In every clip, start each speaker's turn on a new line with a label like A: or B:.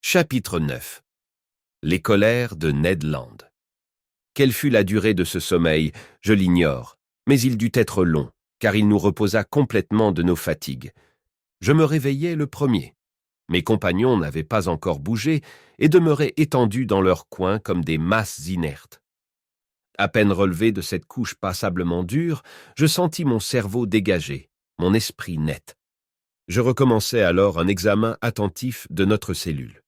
A: Chapitre 9. Les colères de Ned Land. Quelle fut la durée de ce sommeil, je l'ignore, mais il dut être long, car il nous reposa complètement de nos fatigues. Je me réveillai le premier. Mes compagnons n'avaient pas encore bougé et demeuraient étendus dans leur coin comme des masses inertes. À peine relevé de cette couche passablement dure, je sentis mon cerveau dégagé, mon esprit net. Je recommençai alors un examen attentif de notre cellule.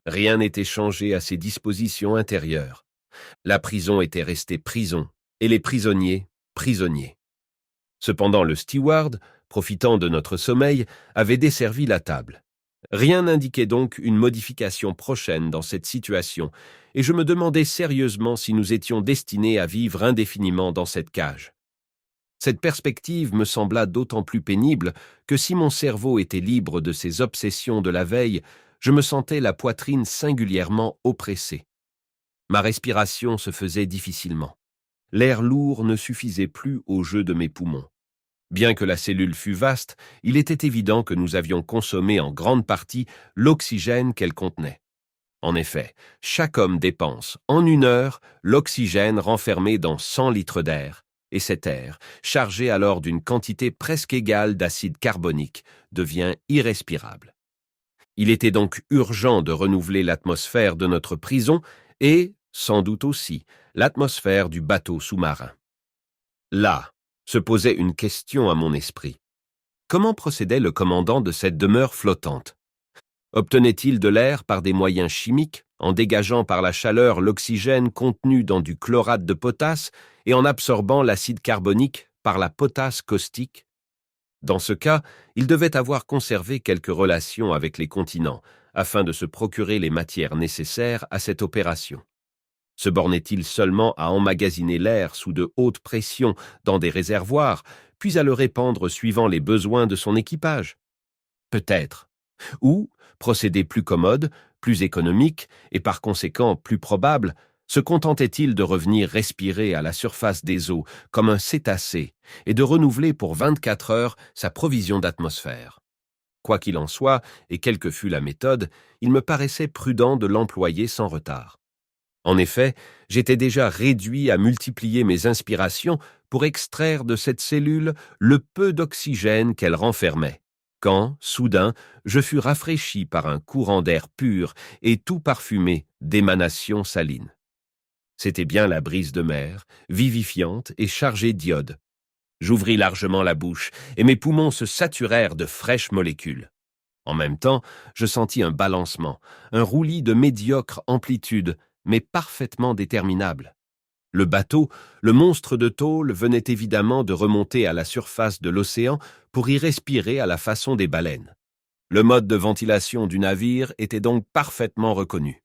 A: Rien n'était changé à ses dispositions intérieures. La prison était restée prison, et les prisonniers, prisonniers. Cependant le steward, profitant de notre sommeil, avait desservi la table. Rien n'indiquait donc une modification prochaine dans cette situation, et je me demandais sérieusement si nous étions destinés à vivre indéfiniment dans cette cage. Cette perspective me sembla d'autant plus pénible que si mon cerveau était libre de ses obsessions de la veille, je me sentais la poitrine singulièrement oppressée. Ma respiration se faisait difficilement. L'air lourd ne suffisait plus au jeu de mes poumons. Bien que la cellule fût vaste, il était évident que nous avions consommé en grande partie l'oxygène qu'elle contenait. En effet, chaque homme dépense, en 1 heure, l'oxygène renfermé dans 100 litres d'air, et cet air, chargé alors d'une quantité presque égale d'acide carbonique, devient irrespirable. Il était donc urgent de renouveler l'atmosphère de notre prison et, sans doute aussi, l'atmosphère du bateau sous-marin. Là, se posait une question à mon esprit. Comment procédait le commandant de cette demeure flottante? Obtenait-il de l'air par des moyens chimiques, en dégageant par la chaleur l'oxygène contenu dans du chlorate de potasse et en absorbant l'acide carbonique par la potasse caustique? Dans ce cas, il devait avoir conservé quelques relations avec les continents, afin de se procurer les matières nécessaires à cette opération. Se bornait-il seulement à emmagasiner l'air sous de hautes pressions dans des réservoirs, puis à le répandre suivant les besoins de son équipage? Peut-être. Ou, procédé plus commode, plus économique et par conséquent plus probable, se contentait-il de revenir respirer à la surface des eaux comme un cétacé et de renouveler pour 24 heures sa provision d'atmosphère? Quoi qu'il en soit, et quelle que fût la méthode, il me paraissait prudent de l'employer sans retard. En effet, j'étais déjà réduit à multiplier mes inspirations pour extraire de cette cellule le peu d'oxygène qu'elle renfermait, quand, soudain, je fus rafraîchi par un courant d'air pur et tout parfumé d'émanations salines. C'était bien la brise de mer, vivifiante et chargée d'iode. J'ouvris largement la bouche, et mes poumons se saturèrent de fraîches molécules. En même temps, je sentis un balancement, un roulis de médiocre amplitude, mais parfaitement déterminable. Le bateau, le monstre de tôle, venait évidemment de remonter à la surface de l'océan pour y respirer à la façon des baleines. Le mode de ventilation du navire était donc parfaitement reconnu.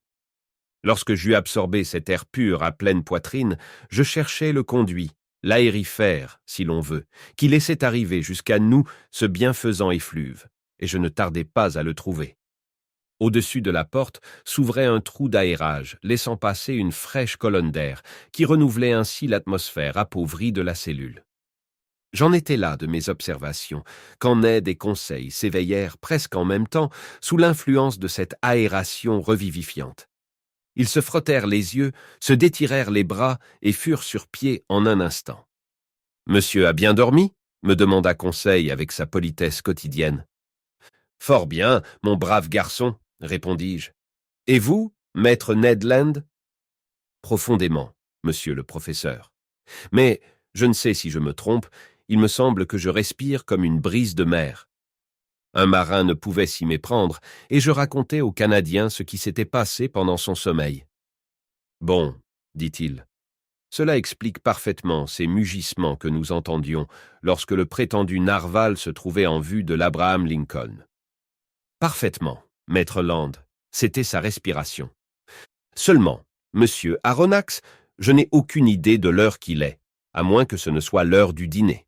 A: Lorsque j'eus absorbé cet air pur à pleine poitrine, je cherchai le conduit, l'aérifère, si l'on veut, qui laissait arriver jusqu'à nous ce bienfaisant effluve, et je ne tardai pas à le trouver. Au-dessus de la porte s'ouvrait un trou d'aérage, laissant passer une fraîche colonne d'air, qui renouvelait ainsi l'atmosphère appauvrie de la cellule. J'en étais là de mes observations, quand Ned et Conseil s'éveillèrent presque en même temps sous l'influence de cette aération revivifiante. Ils se frottèrent les yeux, se détirèrent les bras et furent sur pied en un instant. « Monsieur a bien dormi ?» me demanda Conseil avec sa politesse quotidienne. « Fort bien, mon brave garçon, » répondis-je. « Et vous, maître Ned Land ?»« Profondément, monsieur le professeur. Mais, je ne sais si je me trompe, il me semble que je respire comme une brise de mer. » Un marin ne pouvait s'y méprendre, et je racontai au Canadien ce qui s'était passé pendant son sommeil. « Bon, dit-il, cela explique parfaitement ces mugissements que nous entendions lorsque le prétendu narval se trouvait en vue de l'Abraham Lincoln. » Parfaitement, maître Land, c'était sa respiration. Seulement, monsieur Aronnax, je n'ai aucune idée de l'heure qu'il est, à moins que ce ne soit l'heure du dîner.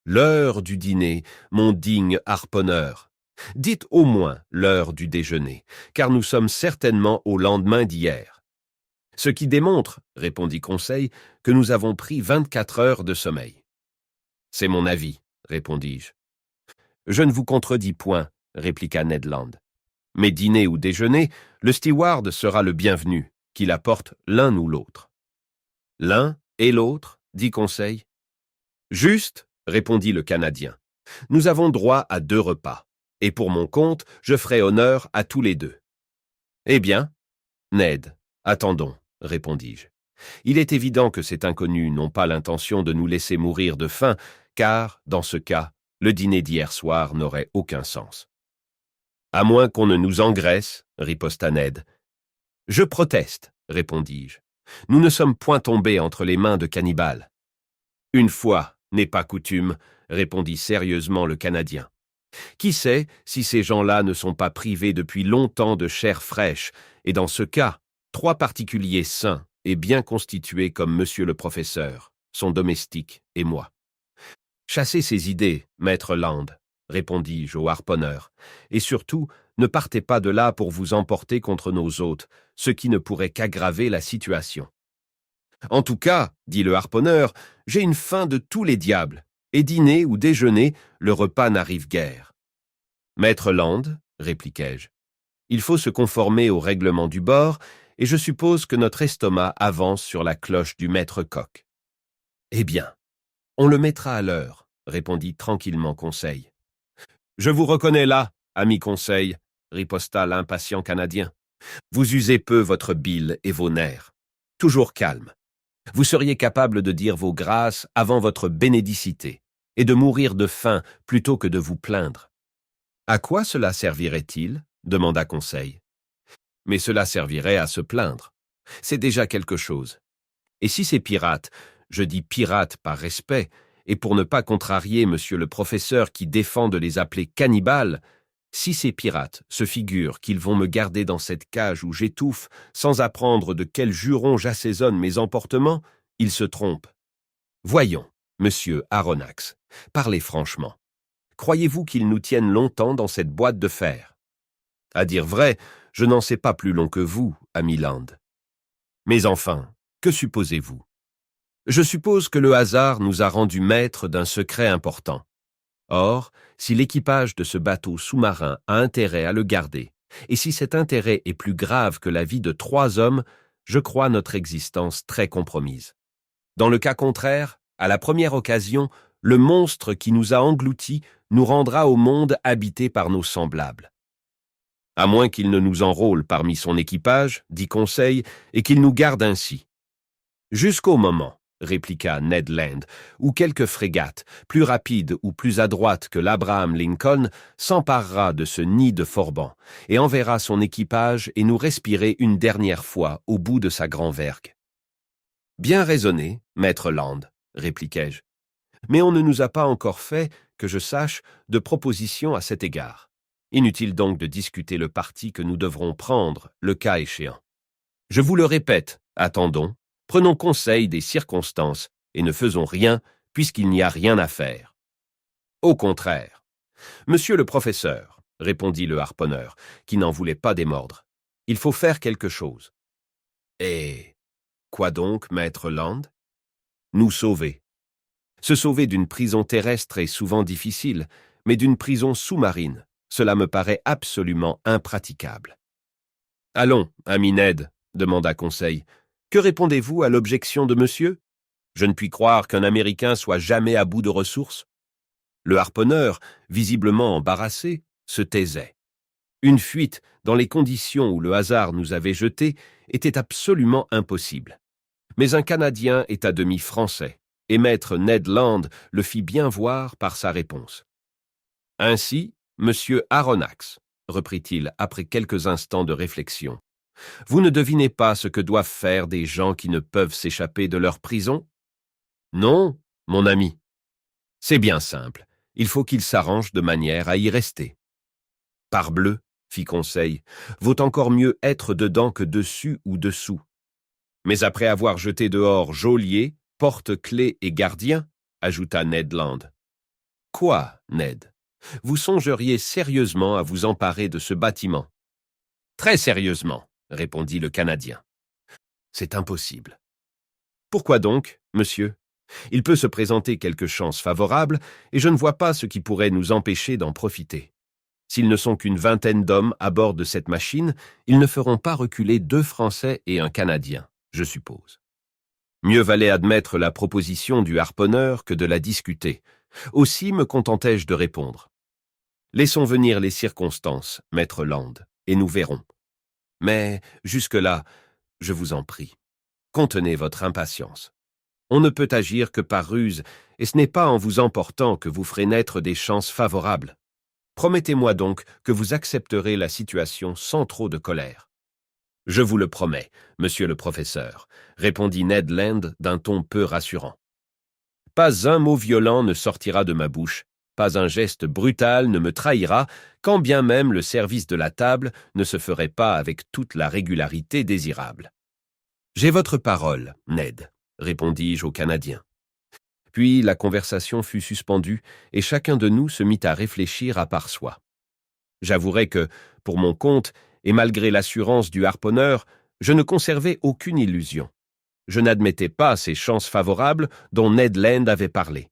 A: L'heure du dîner, mon digne harponneur. Dites au moins l'heure du déjeuner, car nous sommes certainement au lendemain d'hier. Ce qui démontre, répondit Conseil, que nous avons pris 24 heures de sommeil. C'est mon avis, répondis-je. Je ne vous contredis point, répliqua Ned Land. Mais dîner ou déjeuner, le steward sera le bienvenu, qu'il apporte l'un ou l'autre. L'un et l'autre, dit Conseil. Juste, répondit le Canadien. Nous avons droit à 2 repas, et pour mon compte, je ferai honneur à tous les 2. Eh bien, Ned, attendons, répondis-je. Il est évident que ces inconnus n'ont pas l'intention de nous laisser mourir de faim, car, dans ce cas, le dîner d'hier soir n'aurait aucun sens. À moins qu'on ne nous engraisse, riposta Ned. Je proteste, répondis-je. Nous ne sommes point tombés entre les mains de cannibales. Une fois n'est pas coutume, répondit sérieusement le Canadien. Qui sait si ces gens-là ne sont pas privés depuis longtemps de chair fraîche, et dans ce cas, 3 particuliers sains et bien constitués comme monsieur le professeur, son domestique et moi. Chassez ces idées, maître Land, répondis-je au harponneur, et surtout, ne partez pas de là pour vous emporter contre nos hôtes, ce qui ne pourrait qu'aggraver la situation. En tout cas, dit le harponneur, j'ai une faim de tous les diables, et dîner ou déjeuner, le repas n'arrive guère. Maître Land, répliquai-je, il faut se conformer au règlement du bord, et je suppose que notre estomac avance sur la cloche du maître coq. Eh bien, on le mettra à l'heure, répondit tranquillement Conseil. Je vous reconnais là, ami Conseil, riposta l'impatient Canadien. Vous usez peu votre bile et vos nerfs. Toujours calme. Vous seriez capable de dire vos grâces avant votre bénédicité, et de mourir de faim plutôt que de vous plaindre. À quoi cela servirait-il ? Demanda Conseil. Mais cela servirait à se plaindre. C'est déjà quelque chose. Et si ces pirates, je dis pirates par respect, et pour ne pas contrarier monsieur le professeur qui défend de les appeler cannibales, si ces pirates se figurent qu'ils vont me garder dans cette cage où j'étouffe sans apprendre de quels jurons j'assaisonne mes emportements, ils se trompent. Voyons, monsieur Aronnax, parlez franchement. Croyez-vous qu'ils nous tiennent longtemps dans cette boîte de fer? À dire vrai, je n'en sais pas plus long que vous, ami Land. Mais enfin, que supposez-vous? Je suppose que le hasard nous a rendus maîtres d'un secret important. Or, si l'équipage de ce bateau sous-marin a intérêt à le garder, et si cet intérêt est plus grave que la vie de 3 hommes, je crois notre existence très compromise. Dans le cas contraire, à la première occasion, le monstre qui nous a engloutis nous rendra au monde habité par nos semblables. À moins qu'il ne nous enrôle parmi son équipage, dit Conseil, et qu'il nous garde ainsi. Jusqu'au moment, répliqua Ned Land, où quelque frégate, plus rapide ou plus adroite que l'Abraham Lincoln, s'emparera de ce nid de forbans et enverra son équipage et nous respirer une dernière fois au bout de sa grand-vergue. Bien raisonné, maître Land, répliquai-je. Mais on ne nous a pas encore fait, que je sache, de proposition à cet égard. Inutile donc de discuter le parti que nous devrons prendre, le cas échéant. Je vous le répète, attendons, prenons conseil des circonstances et ne faisons rien puisqu'il n'y a rien à faire. Au contraire. Monsieur le professeur, répondit le harponneur, qui n'en voulait pas démordre, il faut faire quelque chose. Et quoi donc, maître Land? Nous sauver. Se sauver d'une prison terrestre est souvent difficile, mais d'une prison sous-marine, cela me paraît absolument impraticable. Allons, ami Ned, demanda Conseil, que répondez-vous à l'objection de monsieur? Je ne puis croire qu'un Américain soit jamais à bout de ressources. Le harponneur, visiblement embarrassé, se taisait. Une fuite, dans les conditions où le hasard nous avait jetés, était absolument impossible. Mais un Canadien est à demi français, et maître Ned Land le fit bien voir par sa réponse. Ainsi, monsieur Aronnax, reprit-il après quelques instants de réflexion, vous ne devinez pas ce que doivent faire des gens qui ne peuvent s'échapper de leur prison? Non, mon ami. C'est bien simple, il faut qu'ils s'arrangent de manière à y rester. Parbleu, fit Conseil, vaut encore mieux être dedans que dessus ou dessous. Mais après avoir jeté dehors geôlier, porte-clés et gardien, ajouta Ned Land. Quoi, Ned? Vous songeriez sérieusement à vous emparer de ce bâtiment? Très sérieusement, répondit le Canadien. C'est impossible. Pourquoi donc, monsieur? Il peut se présenter quelque chance favorable, et je ne vois pas ce qui pourrait nous empêcher d'en profiter. S'ils ne sont qu'une vingtaine d'hommes à bord de cette machine, ils ne feront pas reculer 2 Français et un Canadien, je suppose. Mieux valait admettre la proposition du harponneur que de la discuter. Aussi me contentai-je de répondre. Laissons venir les circonstances, maître Land, et nous verrons. Mais, jusque-là, je vous en prie, contenez votre impatience. On ne peut agir que par ruse, et ce n'est pas en vous emportant que vous ferez naître des chances favorables. Promettez-moi donc que vous accepterez la situation sans trop de colère. « Je vous le promets, monsieur le professeur », répondit Ned Land d'un ton peu rassurant. « Pas un mot violent ne sortira de ma bouche, pas un geste brutal ne me trahira, quand bien même le service de la table ne se ferait pas avec toute la régularité désirable. »« J'ai votre parole, Ned », répondis-je au Canadien. Puis la conversation fut suspendue et chacun de nous se mit à réfléchir à part soi. J'avouerai que, pour mon compte, et malgré l'assurance du harponneur, je ne conservais aucune illusion. Je n'admettais pas ces chances favorables dont Ned Land avait parlé.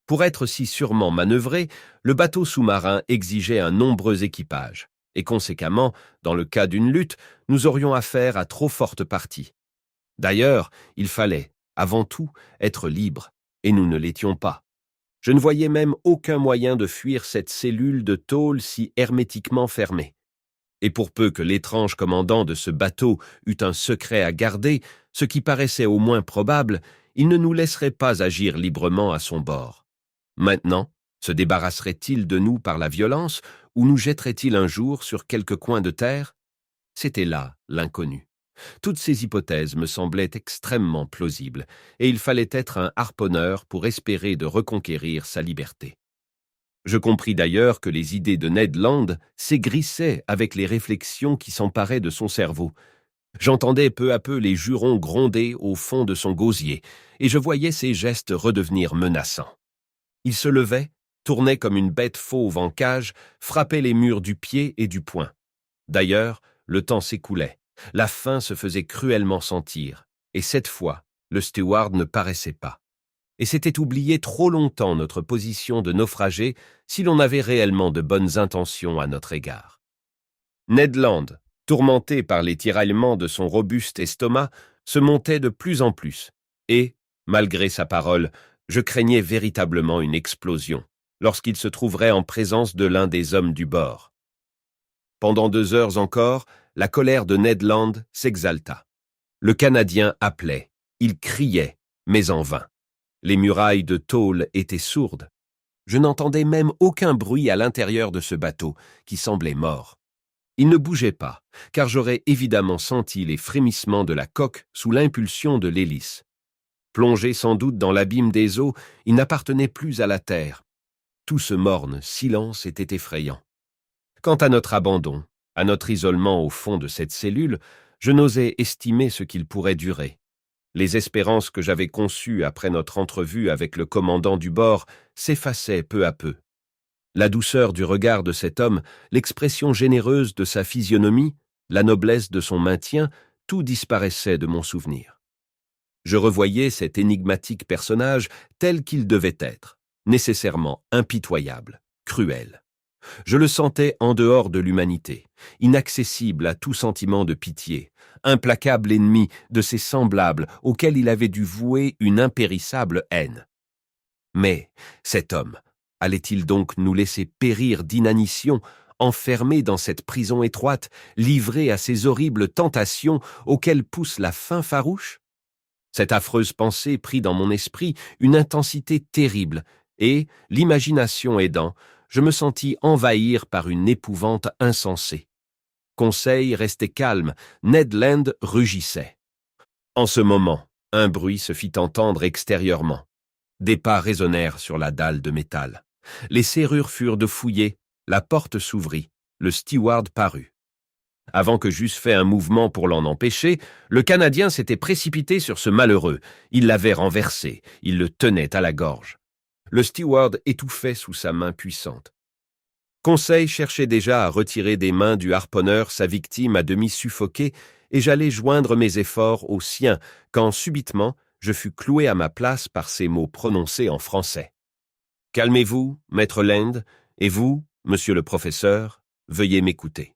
A: Pour être si sûrement manœuvré, le bateau sous-marin exigeait un nombreux équipage, et conséquemment, dans le cas d'une lutte, nous aurions affaire à trop forte partie. D'ailleurs, il fallait, avant tout, être libre, et nous ne l'étions pas. Je ne voyais même aucun moyen de fuir cette cellule de tôle si hermétiquement fermée. Et pour peu que l'étrange commandant de ce bateau eût un secret à garder, ce qui paraissait au moins probable, il ne nous laisserait pas agir librement à son bord. Maintenant, se débarrasserait-il de nous par la violence, ou nous jetterait-il un jour sur quelque coin de terre? C'était là l'inconnu. Toutes ces hypothèses me semblaient extrêmement plausibles, et il fallait être un harponneur pour espérer de reconquérir sa liberté. Je compris d'ailleurs que les idées de Ned Land s'aigrissaient avec les réflexions qui s'emparaient de son cerveau. J'entendais peu à peu les jurons gronder au fond de son gosier, et je voyais ses gestes redevenir menaçants. Il se levait, tournait comme une bête fauve en cage, frappait les murs du pied et du poing. D'ailleurs, le temps s'écoulait. La faim se faisait cruellement sentir, et cette fois, le steward ne paraissait pas. Et c'était oublier trop longtemps notre position de naufragés si l'on avait réellement de bonnes intentions à notre égard. Ned Land, tourmenté par les tiraillements de son robuste estomac, se montait de plus en plus, et, malgré sa parole, je craignais véritablement une explosion, lorsqu'il se trouverait en présence de l'un des hommes du bord. Pendant 2 heures encore, la colère de Ned Land s'exalta. Le Canadien appelait, il criait, mais en vain. Les murailles de tôle étaient sourdes. Je n'entendais même aucun bruit à l'intérieur de ce bateau, qui semblait mort. Il ne bougeait pas, car j'aurais évidemment senti les frémissements de la coque sous l'impulsion de l'hélice. Plongé sans doute dans l'abîme des eaux, il n'appartenait plus à la terre. Tout ce morne silence était effrayant. Quant à notre abandon, à notre isolement au fond de cette cellule, je n'osais estimer ce qu'il pourrait durer. Les espérances que j'avais conçues après notre entrevue avec le commandant du bord s'effaçaient peu à peu. La douceur du regard de cet homme, l'expression généreuse de sa physionomie, la noblesse de son maintien, tout disparaissait de mon souvenir. Je revoyais cet énigmatique personnage tel qu'il devait être, nécessairement impitoyable, cruel. Je le sentais en dehors de l'humanité, inaccessible à tout sentiment de pitié, implacable ennemi de ses semblables auxquels il avait dû vouer une impérissable haine. Mais cet homme allait-il donc nous laisser périr d'inanition, enfermés dans cette prison étroite, livrés à ces horribles tentations auxquelles pousse la faim farouche? Cette affreuse pensée prit dans mon esprit une intensité terrible, et, l'imagination aidant, je me sentis envahir par une épouvante insensée. Conseil restait calme, Ned Land rugissait. En ce moment, un bruit se fit entendre extérieurement. Des pas résonnèrent sur la dalle de métal. Les serrures furent fouillées, la porte s'ouvrit, le steward parut. Avant que j'eusse fait un mouvement pour l'en empêcher, le Canadien s'était précipité sur ce malheureux. Il l'avait renversé, il le tenait à la gorge. Le steward étouffait sous sa main puissante. Conseil cherchait déjà à retirer des mains du harponneur sa victime à demi suffoquée, et j'allais joindre mes efforts aux siens, quand subitement je fus cloué à ma place par ces mots prononcés en français. « Calmez-vous, maître Land, et vous, Monsieur le professeur, veuillez m'écouter.